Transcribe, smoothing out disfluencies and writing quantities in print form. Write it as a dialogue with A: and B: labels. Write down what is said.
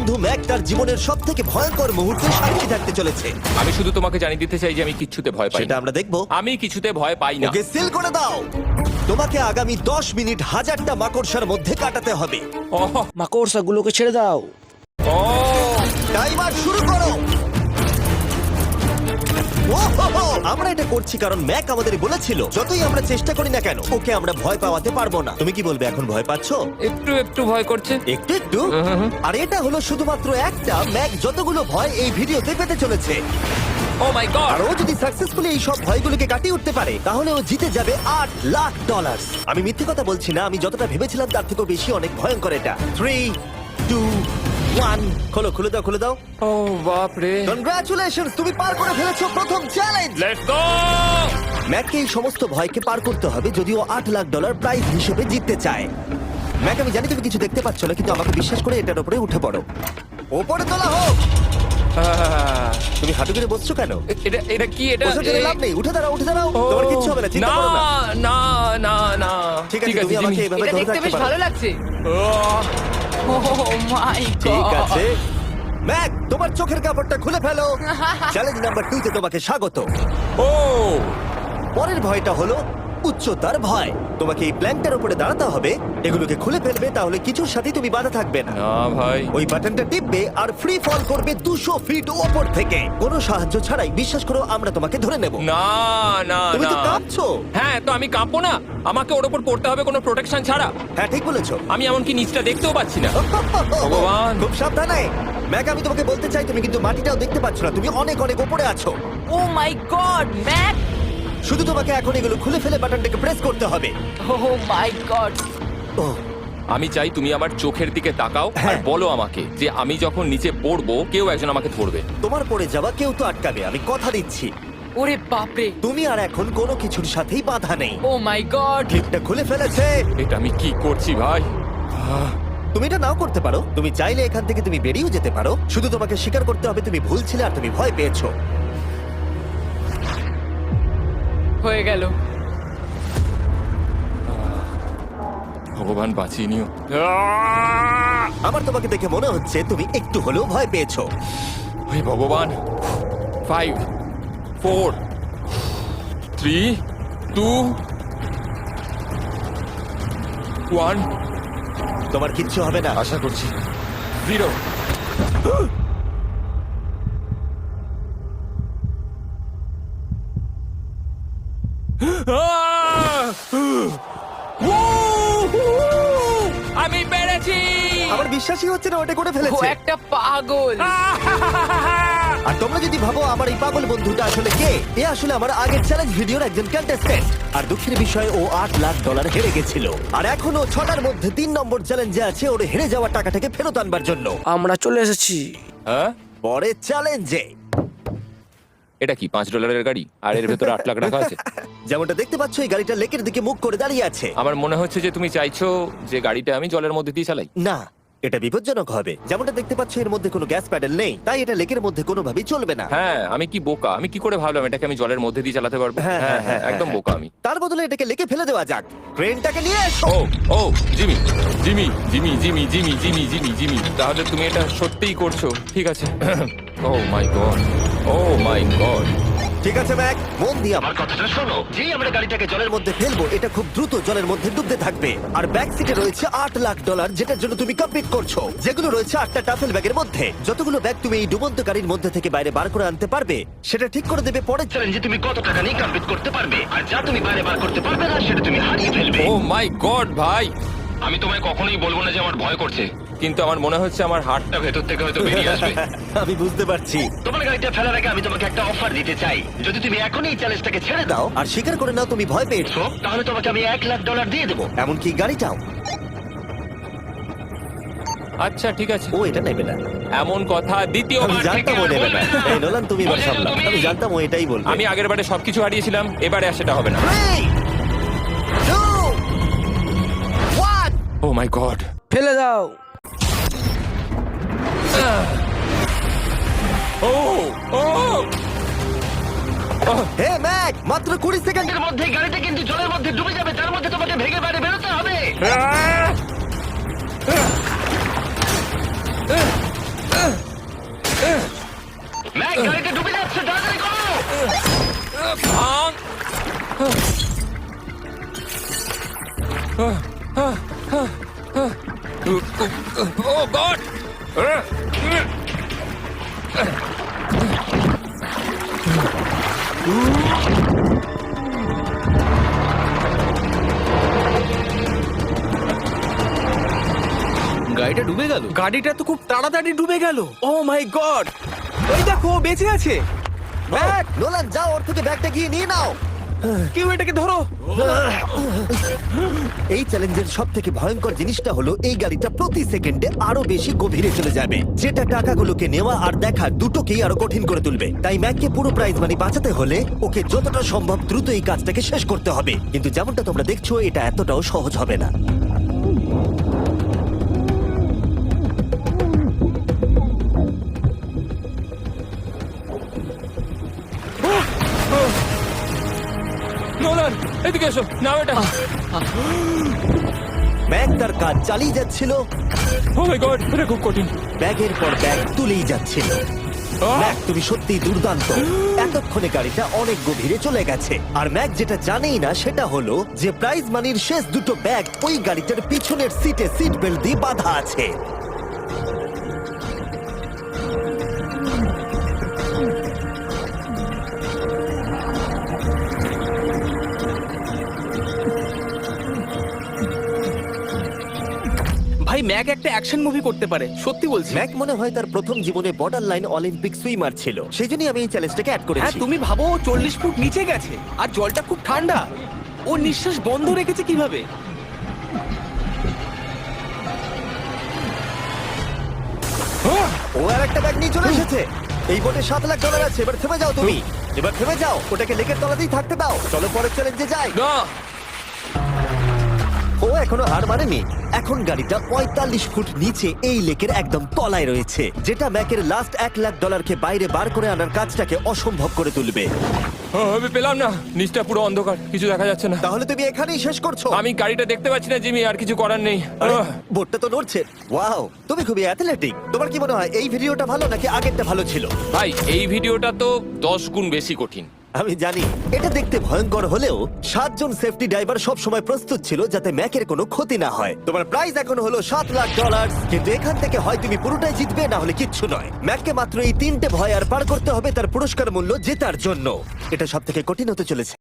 A: বন্ধু ম্যাক তার জীবনের সব থেকে ভয়ঙ্কর মুহূর্তে সাক্ষী থাকতে চলেছে।
B: আমি শুধু তোমাকে জানিয়ে দিতে চাই যে আমি কিচ্ছুতে ভয় পাই
A: সেটা
B: না।
A: আমরা দেখবো।
B: আমি কিছুতে ভয় পাই না।
A: ওকে সিল করে দাও। তোমাকে আগামী 10 মিনিট 1000টা মাকড়সার মধ্যে কাটাতে হবে।
B: ওহ,
C: মাকড়সাগুলোকে ছেড়ে দাও।
B: ও
A: টাইমার শুরু করো। ওহো! আমরা এটা করছি কারণ ম্যাক আমাদের বলেছিল যতই আমরা চেষ্টা করি না কেন ওকে আমরা ভয় পাওয়াতে পারবো না। তুমি কি বলবে, এখন ভয় পাচ্ছো?
B: একটু একটু ভয় করছে।
A: একটু একটু।
B: হুম।
A: আর এটা হলো শুধুমাত্র একটা। ম্যাক যতগুলো ভয় এই ভিডিওতে পেতে চলেছে,
B: ও মাই গড।
A: আর ও যদি সাকসেসফুলি এই সব ভয়গুলোকে কাটিয়ে উঠতে পারে তাহলে ও জিতে যাবে $8,00,000। আমি মিথ্যে কথা বলছি না, আমি যতটা ভেবেছিলাম তার থেকেও বেশি অনেক ভয়ঙ্কর এটা। 3, 2, 1 খোলো, খুলে দাও, খুলে দাও।
B: ও বাপ রে।
A: কনগ্রাচুলেশনস, তুমি পার করে ফেলেছো প্রথম চ্যালেঞ্জ।
B: Let's go.
A: ম্যাককে এই সমস্ত ভয়কে পার করতে হবে যদিও $8,00,000 প্রাইজ হিসেবে জিততে চায়। ম্যাক, আমি জানি তুমি কিছু দেখতে পাচ্ছ না, কিন্তু আমাকে বিশ্বাস করে এটার উপরে উঠে পড়ো। ওপরে তোলা হোক। তুমি হাঁটু করে বসছো কেন?
B: এটা এটা কি? এটা
A: বসে গেলে লাভ নেই, উঠে দাঁড়াও, উঠে দাঁড়াও।
B: ও,
A: তোমার কিচ্ছু হবে না, চিন্তা করো না।
B: না না না।
A: ঠিক আছে, তুমি আমাকে এভাবে
D: এটা
A: ধরে
D: দেখতে
A: রাখতে
D: বেশ
A: পারো।
D: ভালো লাগছে। ও মাই গড।
A: ঠিক আছে ম্যাক, তোমার চোখের কাপড়টা খুলে ফেলো। চ্যালেঞ্জ নাম্বার 2 তে তোমাকে স্বাগত।
B: ও
A: পরের ভয়টা হলো উচ্চতার ভয়। তোমাকে এই প্ল্যানটার উপরে দাঁড়াতে হবে, এগুলোকে খুলে ফেলবে, তাহলে কিছুর সাথে তুমি বাধা থাকবে না।
B: না ভাই।
A: ওই বাটনটা টিপবে আর ফ্রি ফল করবে 200 ফিট ওপর থেকে। কোনো সাহায্য ছাড়াই, বিশ্বাস করো আমরা তোমাকে ধরে নেব।
B: না না
A: তুমি তো
B: না।
A: কাঁপছো।
B: হ্যাঁ, তো আমি কাঁপবো না? আমাকে ওর উপর পড়তে হবে কোনো প্রোটেকশন ছাড়া?
A: হ্যাঁ, ঠিক বলেছো।
B: আমি এমনকি নিচটা দেখতেও পাচ্ছি না। ভগবান।
A: খুব সাবধানে ম্যাক, আমি তোমাকে বলতে চাই তুমি কিন্তু মাটিটাও দেখতে পাচ্ছ না, তুমি অনেক অনেক উপরে আছো।
D: ও মাই গড, ম্যাক।
A: শুধু তোমাকে এখন এগুলো খুলে ফেলে বাটনটাকে প্রেস করতে হবে।
D: ও মাই গড।
A: ওহ,
B: আমি চাই তুমি আমার চোখের দিকে তাকাও আর
A: হ্যাঁ।
B: বলো আমাকে যে আমি যখন নিচে পড়বো কেউ একজন আমাকে ধরবে।
A: তোমার পড়ে যাওয়া কেউ তো আটকাবে, আমি কথা দিচ্ছি।
D: ওরে বাপরে।
A: তুমি আর এখন কোনো কিছুর সাথেই বাধা নেই।
D: ও মাই গড।
A: ক্লিপটা খুলে ফেলেছে।
B: এটা আমি কি করছি ভাই?
A: তুমি এটা নাও করতে পারো, তুমি চাইলে এখান থেকে তুমি বেরিয়েও যেতে পারো। শুধু তোমাকে স্বীকার করতে হবে তুমি ভুল ছিলে আর তুমি ভয় পেয়েছো।
D: হয়ে গেল।
B: ভগবান বাঁচিয়ে নিও।
A: আমার তোমাকে দেখে মনে হচ্ছে তুমি একটু হলেও ভয় পেয়েছো।
B: হে ভগবান। 5 4 3 2 1
A: তোমার কিচ্ছু হবে না।
B: আশা করছি 0। আমি পেরেছি।
A: আমার বিশ্বাসই হচ্ছে না ওটা করে
D: ও
A: ফেলেছে।
D: একটা পাগল।
A: আর তোমরা যদি ভাবো আমার এই পাগল বন্ধুটা আসলে কে, এ আসলে আমার আগের চ্যালেঞ্জ ভিডিওর একজন কন্টেস্ট্যান্ট। আর দুঃখের বিষয় ও $8,00,000 হেরে গেছিল। আর এখনো 6টার মধ্যে 3 নম্বর চ্যালেঞ্জে আছে ওর হেরে যাওয়া টাকাটাকে ফেরত আনবার জন্য।
C: আমরা চলে এসেছি।
B: হ্যাঁ,
A: পরের চ্যালেঞ্জে
B: এটা কি $5 গাড়ি আর এর ভেতরে $8,00,000 টাকা আছে?
A: যেমনটা দেখতে পাচ্ছ এই গাড়িটা লেকের দিকে মুখ করে দাঁড়িয়ে আছে।
B: আমার মনে হচ্ছে যে তুমি চাইছো যে গাড়িটা আমি জলের মধ্যে দিয়ে চালাই।
A: না, এটা বিপজ্জনক হবে। যেমনটা দেখতে পাচ্ছ এর মধ্যে কোনো গ্যাস প্যাডেল নেই, তাই এটা লেকের মধ্যে কোনোভাবেই চলবে না।
B: হ্যাঁ, আমি কি বোকা! আমি কি করে ভাবলাম এটাকে আমি জলের মধ্যে দিয়ে চালাতে পারবো?
A: হ্যাঁ,
B: হ্যাঁ
A: হ্যাঁ,
B: হ্যাঁ, একদম
A: হ্যাঁ।
B: বোকা আমি।
A: তার বদলে এটাকে লেকে ফেলে দেওয়া যাক। ক্রেনটাকে নিয়ে এসো।
B: Oh oh Jimmy Jimmy Jimmy Jimmy Jimmy Jimmy Jimmy Jimmy তাহলে তুমি এটা সত্যিই করছো? ঠিক আছে। Oh my God, oh my God.
A: ঠিক আছে ম্যাক, মন দিয়ে আমার কথাটা শোনো। যেই আমরা গাড়িটাকে জলের মধ্যে ফেলবো এটা খুব দ্রুত জলের মধ্যে ডুবতে থাকবে। আর ব্যাক সিটে রয়েছে $8,00,000 যেটার জন্য তুমি কমপ্লিট করছো, যেগুলো রয়েছে 8টা টাফেল ব্যাগের মধ্যে। যতগুলো ব্যাগ তুমি এই ডুবন্ত গাড়ির মধ্যে থেকে বাইরে বার করে আনতে পারবে সেটা ঠিক করে দেবে পরের চ্যালেঞ্জে তুমি কত টাকা নিয়ে কমপ্লিট করতে পারবে। আর যা তুমি বাইরে বার করতে পারবে না সেটা তুমি হারিয়ে ফেলবে।
B: ও মাই গড ভাই,
E: আমি তোমায় কখনোই বলবো না যে আমার ভয় করছে।
B: কিন্তু আমার মনে হচ্ছে আমার হার্টটা
E: ভেতর থেকে হয়তো বেরিয়ে আসবে।
A: আমি বুঝতে পারছি।
E: তোমার গাড়িটা ফেলার আগে আমি তোমাকে একটা অফার দিতে চাই। যদি তুমি এখনই এই চ্যালেঞ্জটাকে ছেড়ে দাও,
A: দাও আর স্বীকার করে নাও তুমি ভয় পেয়েছো,
E: তাহলে তোমাকে আমি $1,00,000 দিয়ে দেবো।
A: এমনকি গাড়িটাও।
B: আচ্ছা ঠিক আছে,
A: ও এটা নেবে না।
B: এমন কথা
A: আমি
B: দ্বিতীয়বার থেকে
A: জানতাম ও
B: আর
A: নেবে না।
B: বলবে না।
A: এই নোলান তুমি এবার
E: বুঝেছো
A: সামলাও।
E: তুমি?
A: আমি জানতাম ও এটাই বলবে।
B: আমি আগের বারে সবকিছু হারিয়েছিলাম, এবারে আর সেটা হবে না।
A: 3, 2, 1
B: ও মাই গড।
C: ফেলে দাও।
B: ও ও
A: হে ম্যাক, মাত্র 20 সেকেন্ডের
E: এর মধ্যে গাড়িটা কিন্তু জলের মধ্যে ডুবে যাবে, তার মধ্যে তোমাকে ভেঙে বাইরে বেরোতে হবে। গাড়িটা ডুবে যাচ্ছে, তাড়াতাড়ি করো।
B: ভাঙ। ও গড!
F: গাড়িটা ডুবে গেল।
G: গাড়িটা তো খুব তাড়াতাড়ি ডুবে গেল। ও মাই গড, ওই দেখো ও বেঁচে আছে। ব্যাগ,
A: নোলান যাও, ওর থেকে ব্যাগটা গিয়ে নিয়ে নাও।
G: কেউ এটাকে ধরো।
A: এই চ্যালেঞ্জের সব থেকে ভয়ঙ্কর জিনিসটা হলো এই গাড়িটা প্রতি সেকেন্ডে আরো বেশি গভীরে চলে যাবে, যেটা টাকাগুলোকে নেওয়া আর দেখা দুটোকেই আরো কঠিন করে তুলবে। তাই ম্যাককে পুরো প্রাইজ মানি বাঁচাতে হলে ওকে যতটা সম্ভব দ্রুত এই কাজটাকে শেষ করতে হবে। কিন্তু যেমনটা তোমরা দেখছো, এটা এতটাও সহজ হবে না।
B: নোলান, এদিকে এসো, নাও এটা।
A: ম্যাক তার কাজ চালিয়ে যাচ্ছিল,
B: ও মাই গড, এটা খুব কঠিন।
A: ব্যাগের পর ব্যাগ তুলেই যাচ্ছিল।
B: আহ!
A: ম্যাক, তুমি সত্যিই দুর্দান্ত। এতক্ষণে গাড়িটা অনেক গভীরে চলে গেছে। আর ম্যাক যেটা জানেই না সেটা হলো যে প্রাইজ মানির শেষ দুটো ব্যাগ ওই গাড়িটার পিছনের সিটে সিট বেল্ট দিয়ে বাঁধা আছে।
G: ভাই ম্যাক একটা অ্যাকশন মুভি করতে পারে, সত্যি বলছি।
A: ম্যাক মনে হয় তার প্রথম জীবনে বর্ডার লাইন অলিম্পিক সুইমার ছিল, সেই জন্যই আমি এই চ্যালেঞ্জটাকে অ্যাড
G: হ্যাঁ,
A: করেছি।
G: তুমি ভাবো ও 40 ফুট নিচে গেছে আর জলটা খুব ঠান্ডা। ও নিঃশ্বাস বন্ধ রেখেছে কিভাবে?
A: ও আর একটা ব্যাগ নিয়ে চলে এসেছে। এই বোটে $7 লাখ আছে। এবার থেমে যাও তুমি, এবার থেমে যাও, ওটাকে লেকের তলাতেই থাকতে দাও। চলো পরের চ্যালেঞ্জে যাই।
B: না,
A: ও এখনো হার মানেনি। এখন গাড়িটা 45 ফুট নিচে এই লেকের একদম তলায় রয়েছে, যেটা ম্যাকের লাস্ট $1 লাখ বাইরে বার করে আনার কাজটাকে অসম্ভব করে তুলবে।
B: আমি পেলাম না, নিচটা পুরো অন্ধকার, কিছু দেখা যাচ্ছে না।
A: তাহলে তুমি এখানেই শেষ করছো?
B: আমি গাড়িটা দেখতে পাচ্ছি না জিমি, আর কিছু করার নেই।
A: আরে, বোটটা তো নড়ছে। ওয়াও, তুমি খুবই অ্যাথলেটিক। তোমার কি মনে হয় এই ভিডিওটা ভালো নাকি আগেরটা ভালো ছিল?
B: ভাই, এই ভিডিওটা তো 10 গুণ বেশি কঠিন।
A: আমি জানি এটা দেখতে ভয়ঙ্কর হলেও 7 জন সেফটি ড্রাইভার সব সময় প্রস্তুত ছিল যাতে ম্যাকের কোনো ক্ষতি না হয়। তোমার প্রাইস এখন হলো $7 লাখ, কিন্তু এখান থেকে হয় তুমি পুরোটাই জিতবে, না হলে কিচ্ছু নয়। ম্যাককে মাত্র এই 3টে ভয় আর পার করতে হবে তার পুরস্কার মূল্য জেতার জন্য। এটা সব থেকে কঠিন হতে চলেছে।